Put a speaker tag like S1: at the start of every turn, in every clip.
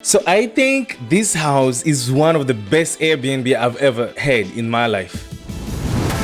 S1: So I think this house is one of the best Airbnb I've ever had in my life.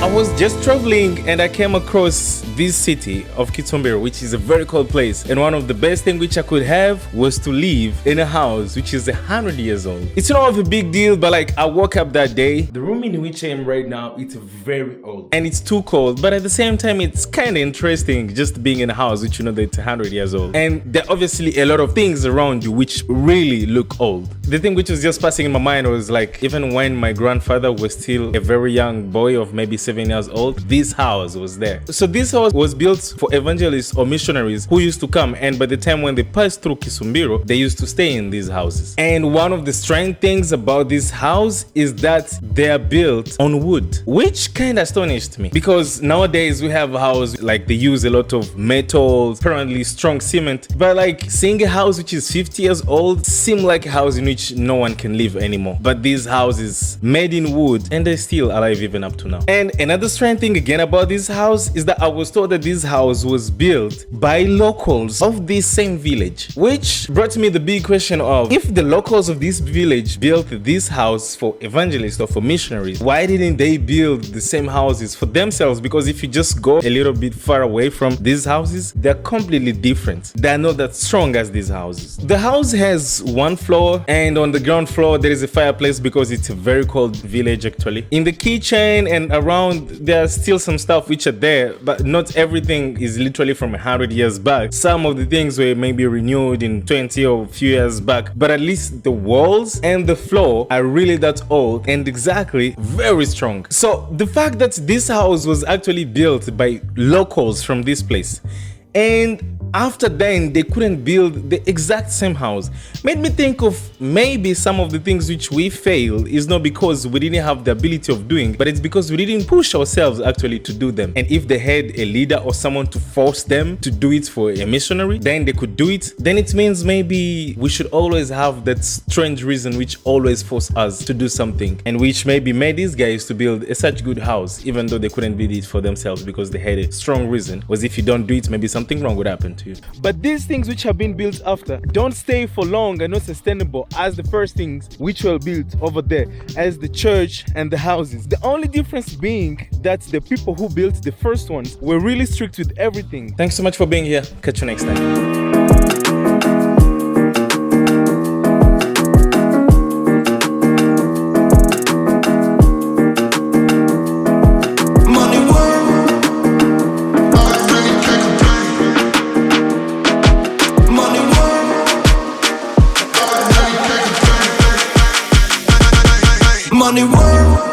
S1: I was just traveling and I came across this city of Kitumbiro, which is a very cold place, and one of the best things which I could have was to live in a house which is 100 years old. It's not of a big deal, but like I woke up that day, the room in which I am right now, it's very old and it's too cold, but at the same time it's kind of interesting just being in a house which you know that it's 100 years old, and there are obviously a lot of things around you which really look old. The thing which was just passing in my mind was like, even when my grandfather was still a very young boy of maybe 7 years old, this house was there. So this house was built for evangelists or missionaries who used to come, and by the time when they passed through Kisumbiro, they used to stay in these houses. And one of the strange things about this house is that they are built on wood, which kind of astonished me, because nowadays we have a house like they use a lot of metals, apparently strong cement, but like seeing a house which is 50 years old seemed like a house in which no one can live anymore. But these houses made in wood, and they're still alive even up to now. And another strange thing again about this house is that I was told that this house was built by locals of this same village, which brought me the big question of, if the locals of this village built this house for evangelists or for missionaries, why didn't they build the same houses for themselves? Because if you just go a little bit far away from these houses, they're completely different. They're not that strong as these houses. The house has one floor, and on the ground floor there is a fireplace because it's a very cold village actually. In the kitchen and around, there are still some stuff which are there, but not everything is literally from 100 years back. Some of the things were maybe renewed in 20 or a few years back, but at least the walls and the floor are really that old and exactly very strong. So the fact that this house was actually built by locals from this place, and after then they couldn't build the exact same house, made me think of maybe some of the things which we fail is not because we didn't have the ability of doing, but it's because we didn't push ourselves actually to do them. And if they had a leader or someone to force them to do it for a missionary, then they could do it. Then it means maybe we should always have that strange reason which always forced us to do something, and which maybe made these guys to build a such good house even though they couldn't build it for themselves because they had a strong reason. Was if you don't do it, maybe something wrong would happen to you. But these things which have been built after don't stay for long and not sustainable as the first things which were built over there, as the church and the houses. The only difference being that the people who built the first ones were really strict with everything. Thanks so much for being here. Catch you next time.
S2: Money world.